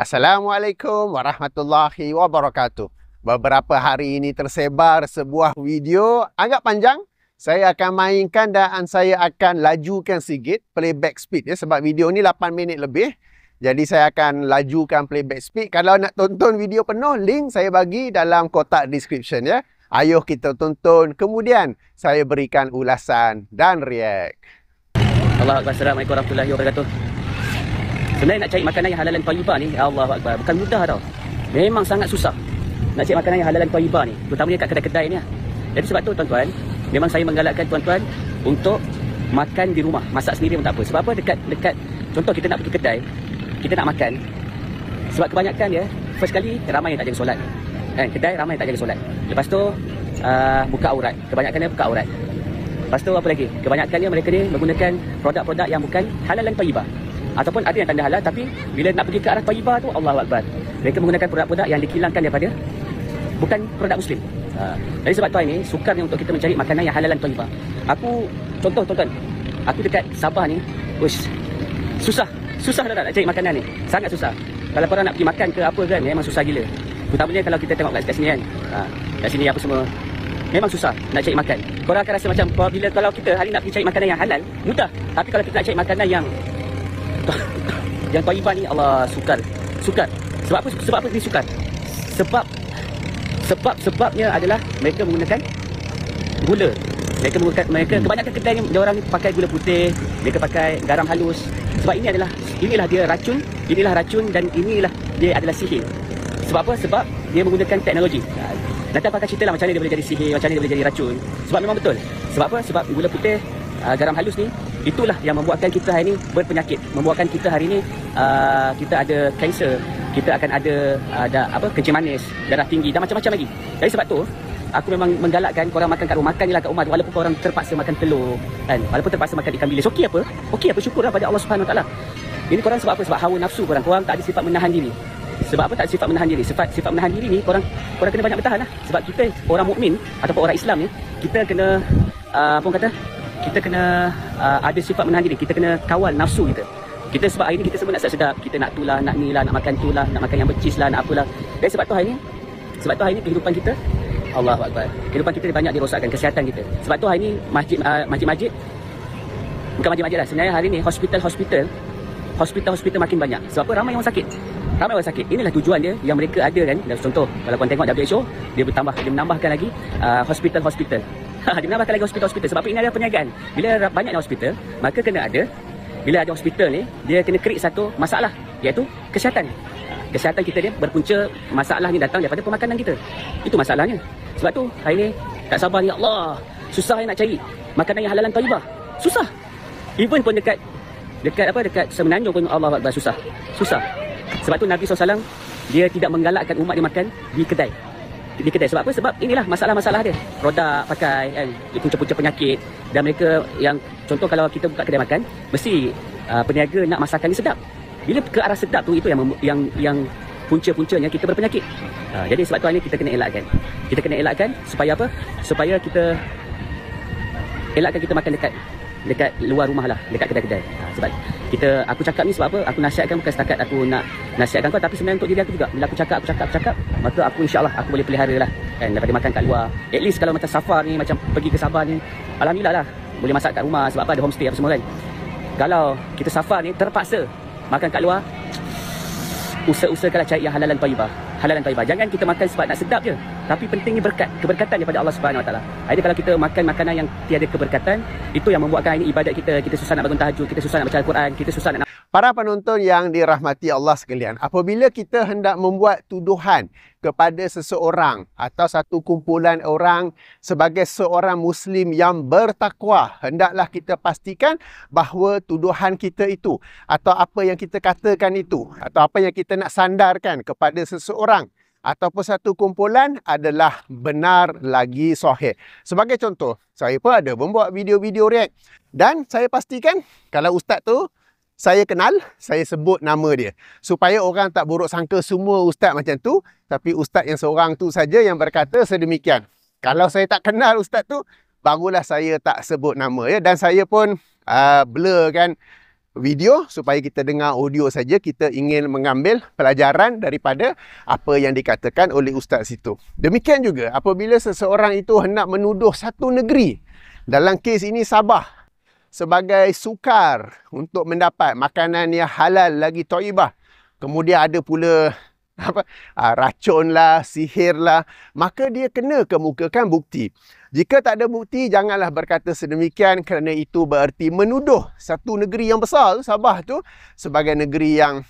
Assalamualaikum warahmatullahi wabarakatuh. Beberapa hari ini tersebar sebuah video agak panjang. Saya akan mainkan dan saya akan lajukan sikit playback speed ya, sebab video ni 8 minit lebih. Jadi saya akan lajukan playback speed. Kalau nak tonton video penuh, link saya bagi dalam kotak description ya. Ayuh kita tonton, kemudian saya berikan ulasan dan react. Assalamualaikum warahmatullahi wabarakatuh. Sebenarnya nak cari makanan yang halal dan thayyibah ni, Allahu Akbar, bukan mudah tau. Memang sangat susah nak cari makanan yang halal dan thayyibah ni, terutamanya kat kedai-kedai ni. Jadi sebab tu tuan-tuan, memang saya menggalakkan tuan-tuan untuk makan di rumah, masak sendiri pun tak apa. Sebab apa? Dekat contoh kita nak pergi kedai, kita nak makan. Sebab kebanyakan dia, first kali ramai yang tak jaga solat. Kedai ramai yang tak jaga solat. Lepas tu buka aurat. Kebanyakan dia buka aurat. Lepas tu apa lagi? Kebanyakannya mereka ni menggunakan produk-produk yang bukan halal dan thayyibah. Ataupun ada yang tanda halal, tapi bila nak pergi ke arah thayyibah tu, Allahu Akbar, mereka menggunakan produk-produk yang dikilangkan daripada bukan produk Muslim. Jadi sebab tu hari ni sukarnya untuk kita mencari makanan yang halal dan thayyibah. Aku contoh tuan-tuan, aku dekat Sabah ni, susah dah nak cari makanan ni, sangat susah. Kalau korang nak pergi makan ke apa kan, memang susah gila. Terutamanya kalau kita tengok kat sini kan, kat sini apa semua, memang susah nak cari makan. Korang akan rasa macam kalau kita hari nak pergi cari makanan yang halal, mudah. Tapi kalau kita nak cari makanan yang thayyibah ni, Allah, sukar. Sebab apa ni sukar? Sebabnya adalah mereka menggunakan gula. Mereka kebanyakan kedai ni, dia orang ni pakai gula putih, mereka pakai garam halus. Sebab inilah dia racun, dan inilah dia adalah sihir. Sebab apa? Sebab dia menggunakan teknologi. Nanti aku akan ceritalah macam mana dia boleh jadi sihir, macam mana dia boleh jadi racun. Sebab memang betul. Sebab apa? Sebab gula putih, garam halus ni, itulah yang membuatkan kita hari ni berpenyakit. Membuatkan kita hari ni kita ada kanser, kita akan ada kencing manis, darah tinggi dan macam-macam lagi. Jadi sebab tu aku memang menggalakkan korang makan kat rumah, makanlah kat rumah tu, walaupun korang terpaksa makan telur kan, walaupun terpaksa makan ikan bilis. Okey apa? Syukurlah pada Allah Subhanahu Wa Taala. Ini korang sebab apa? Sebab hawa nafsu korang tak ada sifat menahan diri. Sebab apa tak ada sifat menahan diri? Sifat menahan diri ni korang kena banyak bertahan lah. Sebab kita orang mukmin ataupun orang Islam ni, kita kena kita kena ada sifat menahan diri. Kita kena kawal nafsu kita. Kita sebab hari ni kita semua nak sedap, kita nak tu lah, nak ni lah, nak makan tu lah, nak makan yang becis lah, nak apalah. Dan sebab tu hari ni kehidupan kita, Allahu Akbar, kehidupan kita banyak dirosakkan, kesihatan kita. Sebab tu hari ni masjid-masjid, bukan masjid-masjid lah, sebenarnya hari ni hospital makin banyak. Sebab apa? Ramai orang sakit. Inilah tujuan dia yang mereka ada kan. Contoh, kalau korang tengok WHO, dia menambahkan lagi hospital. Dia menambahkan lagi hospital. Sebab ini ada perniagaan. Bila banyaknya hospital, maka bila ada hospital ni, dia kena create satu masalah, iaitu kesihatan. Kesihatan kita dia berpunca, masalah ni datang daripada pemakanan kita. Itu masalahnya. Sebab tu hari ni kat Sabah ni, Allah, susah nak cari makanan yang halal dan thayyibah. Susah. Even pun dekat Semenanjung pun, Allah Akbar, susah. Sebab tu Nabi SAW, dia tidak menggalakkan umat dia makan di kedai. Sebab apa? Sebab inilah masalah-masalah dia. Produk pakai kan, punca-punca penyakit. Dan mereka yang, contoh kalau kita buka kedai makan, mesti peniaga nak masakan ni sedap. Bila ke arah sedap tu, itu yang punca-puncanya kita berpenyakit. Jadi sebab tu hari ni kita kena elakkan. Supaya apa? Supaya kita elakkan kita makan dekat luar rumah lah, dekat kedai-kedai. Sebab aku cakap ni sebab apa? Aku nasihatkan bukan setakat aku nak nasihatkan kau, tapi sebenarnya untuk diri aku juga. Bila aku cakap, maka aku insya-Allah aku boleh pelihara lah kan, daripada makan kat luar. At least kalau macam safar ni, macam pergi ke Sabah ni, alhamdulillah lah boleh masak kat rumah. Sebab apa? Ada homestay apa semua kan. Kalau kita safar ni terpaksa makan kat luar, usahakanlah cari yang halal dan thayyibah. Jangan kita makan sebab nak sedap je, tapi pentingnya keberkatan daripada Allah Subhanahu Wa Taala. Jadi kalau kita makan makanan yang tiada keberkatan, itu yang membuatkan ini ibadat kita susah nak bangun tahajud, kita susah nak baca Al-Quran, kita susah nak. Para penonton yang dirahmati Allah sekalian, apabila kita hendak membuat tuduhan kepada seseorang atau satu kumpulan orang sebagai seorang Muslim yang bertakwa, hendaklah kita pastikan bahawa tuduhan kita itu atau apa yang kita katakan itu atau apa yang kita nak sandarkan kepada seseorang ataupun satu kumpulan adalah benar lagi sahih. Sebagai contoh, saya pun ada membuat video-video react dan saya pastikan kalau ustaz tu saya kenal, saya sebut nama dia. Supaya orang tak buruk sangka semua ustaz macam tu, tapi ustaz yang seorang tu saja yang berkata sedemikian. Kalau saya tak kenal ustaz tu, barulah saya tak sebut nama ya. Dan saya pun blur kan video supaya kita dengar audio saja. Kita ingin mengambil pelajaran daripada apa yang dikatakan oleh ustaz itu. Demikian juga apabila seseorang itu hendak menuduh satu negeri, dalam kes ini Sabah, sebagai sukar untuk mendapat makanan yang halal lagi thayyibah. Kemudian ada pula racun lah, sihir lah, maka dia kena kemukakan bukti. Jika tak ada bukti, janganlah berkata sedemikian, kerana itu bererti menuduh satu negeri yang besar, Sabah tu, sebagai negeri yang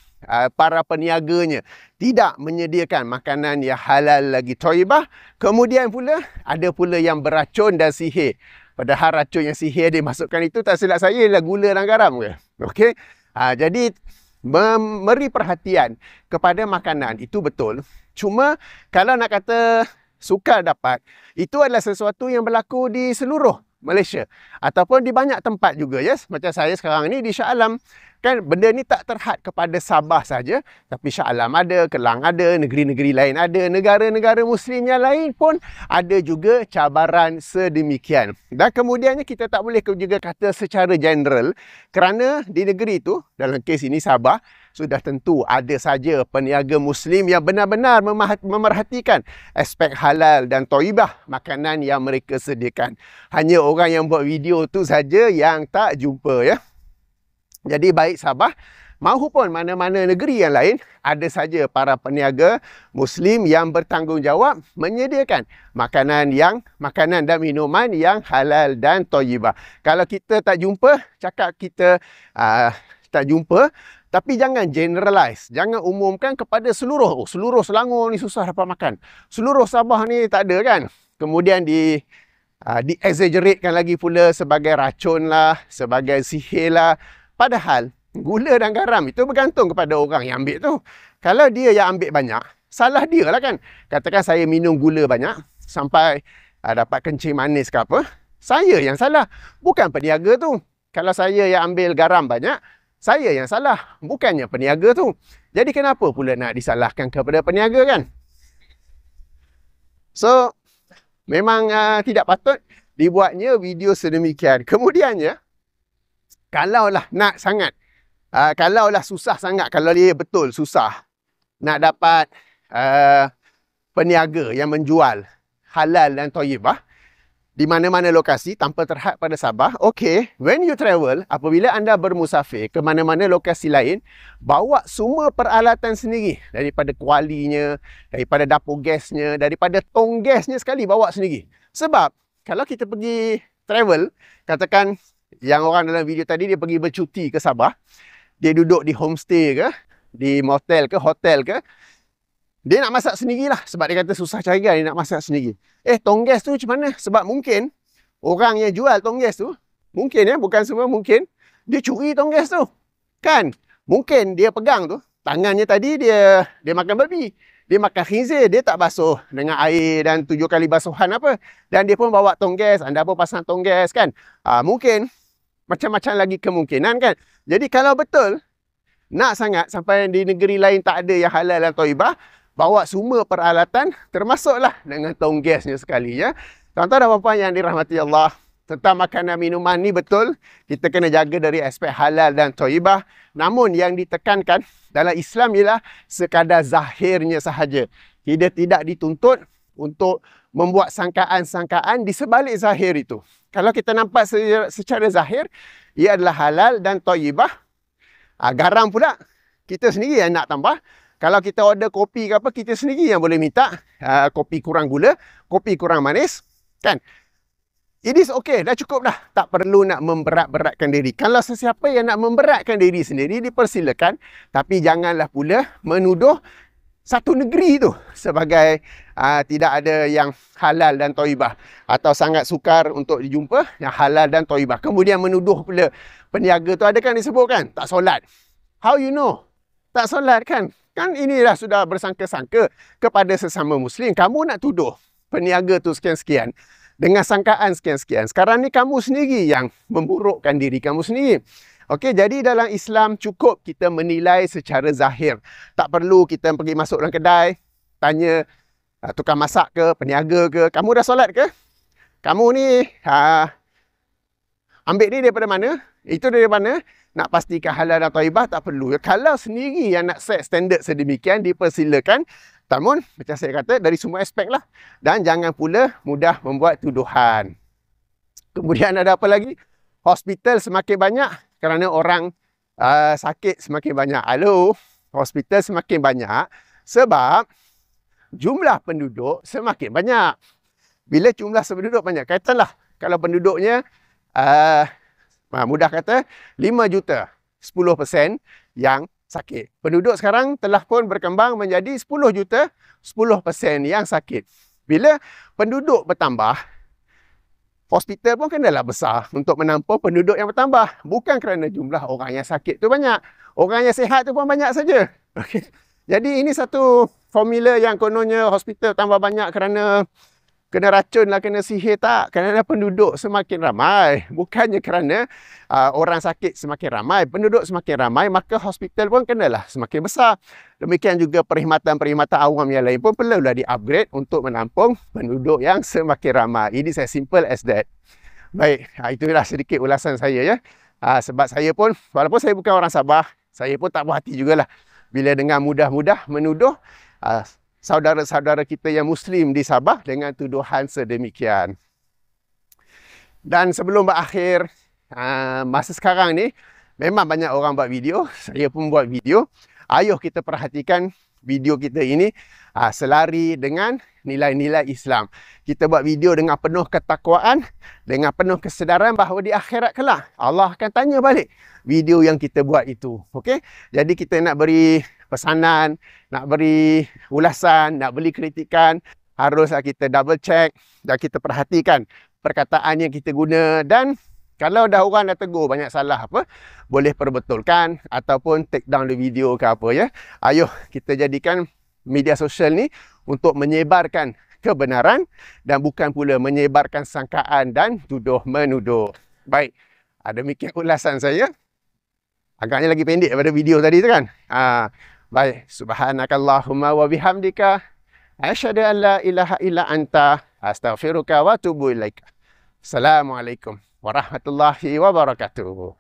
para peniaganya tidak menyediakan makanan yang halal lagi thayyibah. Kemudian pula ada pula yang beracun dan sihir. Padahal racun yang sihir dia masukkan itu, tak silap saya, ialah gula dan garam ke. Okey. Jadi memberi perhatian kepada makanan itu betul. Cuma kalau nak kata sukar dapat, itu adalah sesuatu yang berlaku di seluruh Malaysia ataupun di banyak tempat juga, yes. Macam saya sekarang ni di Shah Alam, kan benda ni tak terhad kepada Sabah saja, tapi Shah Alam ada, Kelang ada, negeri-negeri lain ada, negara-negara Muslim yang lain pun ada juga cabaran sedemikian. Dan kemudiannya kita tak boleh juga kata secara general, kerana di negeri itu, dalam kes ini Sabah, sudah tentu ada saja peniaga Muslim yang benar-benar memerhatikan aspek halal dan thayyibah makanan yang mereka sediakan. Hanya orang yang buat video tu saja yang tak jumpa, ya. Jadi baik Sabah maupun mana-mana negeri yang lain, ada saja para peniaga Muslim yang bertanggungjawab menyediakan makanan dan minuman yang halal dan thayyibah. Kalau kita tak jumpa, cakap kita tak jumpa, tapi jangan generalize, jangan umumkan kepada seluruh Selangor ni susah dapat makan, seluruh Sabah ni tak ada, kan. Kemudian di exaggeratekan lagi pula sebagai racun lah, sebagai sihir lah. Padahal gula dan garam itu bergantung kepada orang yang ambil tu. Kalau dia yang ambil banyak, salah dia lah, kan. Katakan saya minum gula banyak sampai dapat kencing manis ke apa, saya yang salah, bukan peniaga tu. Kalau saya yang ambil garam banyak, saya yang salah, bukannya peniaga tu. Jadi kenapa pula nak disalahkan kepada peniaga, kan? So memang tidak patut dibuatnya video sedemikian. Kemudiannya, kalaulah nak sangat, kalaulah susah sangat, kalau dia betul susah nak dapat peniaga yang menjual halal dan thayyibah di mana-mana lokasi tanpa terhad pada Sabah, okay, when you travel, apabila anda bermusafir ke mana-mana lokasi lain, bawa semua peralatan sendiri, daripada kualinya, daripada dapur gasnya, daripada tong gasnya sekali bawa sendiri. Sebab kalau kita pergi travel, katakan yang orang dalam video tadi dia pergi bercuti ke Sabah, dia duduk di homestay ke, di motel ke, hotel ke, dia nak masak sendirilah, sebab dia kata susah cari, dia nak masak sendiri. Tong gas tu macam mana? Sebab mungkin orang yang jual tong gas tu, mungkin, ya, bukan semua, mungkin dia curi tong gas tu, kan. Mungkin dia pegang tu, tangannya tadi dia makan babi, dia makan khinzir, dia tak basuh dengan air dan 7 kali basuhan apa, dan dia pun bawa tong gas, anda pun pasang tong gas, kan. Mungkin macam-macam lagi kemungkinan, kan. Jadi kalau betul nak sangat sampai di negeri lain tak ada yang halal dan thayyibah, bawa semua peralatan, termasuklah dengan tong gasnya sekali, ya. Tuan-tuan dan puan-puan yang dirahmati Allah, tentang makanan minuman ni betul, kita kena jaga dari aspek halal dan thayyibah. Namun yang ditekankan dalam Islam ialah sekadar zahirnya sahaja. Tidak dituntut untuk membuat sangkaan-sangkaan di sebalik zahir itu. Kalau kita nampak secara zahir, ia adalah halal dan thayyibah. Garam pula, kita sendiri yang nak tambah. Kalau kita order kopi ke apa, kita sendiri yang boleh minta kopi kurang gula, kopi kurang manis, kan. It is okay, dah cukup dah. Tak perlu nak memberat-beratkan diri. Kalau sesiapa yang nak memberatkan diri sendiri, dipersilakan. Tapi janganlah pula menuduh satu negeri tu sebagai tidak ada yang halal dan thayyibah, atau sangat sukar untuk dijumpa yang halal dan thayyibah. Kemudian menuduh pula peniaga tu, ada kan disebutkan tak solat. How you know? Tak solat, kan? Kan inilah sudah bersangka-sangka kepada sesama Muslim. Kamu nak tuduh peniaga tu sekian-sekian dengan sangkaan sekian-sekian. Sekarang ni kamu sendiri yang memburukkan diri kamu sendiri. Okey, jadi dalam Islam cukup kita menilai secara zahir. Tak perlu kita pergi masuk dalam kedai, tanya tukang masak ke, peniaga ke, kamu dah solat ke? Kamu ni ambil ni daripada mana? Itu dari mana? nak pastikan halal dan thayyibah tak perlu. Kalau sendiri yang nak set standard sedemikian, dipersilakan. Namun, macam saya kata, dari semua aspek lah. Dan jangan pula mudah membuat tuduhan. Kemudian ada apa lagi? Hospital semakin banyak kerana orang sakit semakin banyak. Halo, hospital semakin banyak sebab jumlah penduduk semakin banyak. Bila jumlah penduduk banyak, katakanlah kalau penduduknya mudah kata 5 juta, 10% yang sakit. Penduduk sekarang telah pun berkembang menjadi 10 juta, 10% yang sakit. Bila penduduk bertambah, hospital pun kenalah besar untuk menampung penduduk yang bertambah. Bukan kerana jumlah orang yang sakit tu banyak. Orang yang sihat tu pun banyak saja. Okay. Jadi ini satu formula yang kononnya hospital tambah banyak kerana kena racun lah, kena sihir. Tak. Kerana penduduk semakin ramai. Bukannya kerana orang sakit semakin ramai. Penduduk semakin ramai, maka hospital pun kenalah semakin besar. Demikian juga perkhidmatan-perkhidmatan awam yang lain pun perlulah di-upgrade untuk menampung penduduk yang semakin ramai. Ini as simple as that. Baik, itulah sedikit ulasan saya ya. Sebab saya pun, walaupun saya bukan orang Sabah, saya pun tak puas hati jugalah bila dengan mudah-mudah menuduh saudara-saudara kita yang Muslim di Sabah dengan tuduhan sedemikian. Dan sebelum berakhir, masa sekarang ni, memang banyak orang buat video, saya pun buat video. Ayuh kita perhatikan video kita ini selari dengan nilai-nilai Islam. Kita buat video dengan penuh ketakwaan, dengan penuh kesedaran bahawa di akhirat kelak Allah akan tanya balik video yang kita buat itu. Okey? Jadi kita nak beri pesanan, nak beri ulasan, nak beri kritikan, haruslah kita double check dan kita perhatikan perkataan yang kita guna. Dan kalau dah orang dah tegur banyak salah apa, boleh perbetulkan ataupun take down the video ke apa ya. Ayuh kita jadikan media sosial ni untuk menyebarkan kebenaran dan bukan pula menyebarkan sangkaan dan tuduh-menuduh. Baik, demikian ulasan saya. Agaknya lagi pendek daripada video tadi tu kan. Baik, subhanakallahumma wa bihamdika asyhadu an la ilaha illa anta astaghfiruka wa atubu ilaika. Assalamualaikum warahmatullahi wabarakatuh.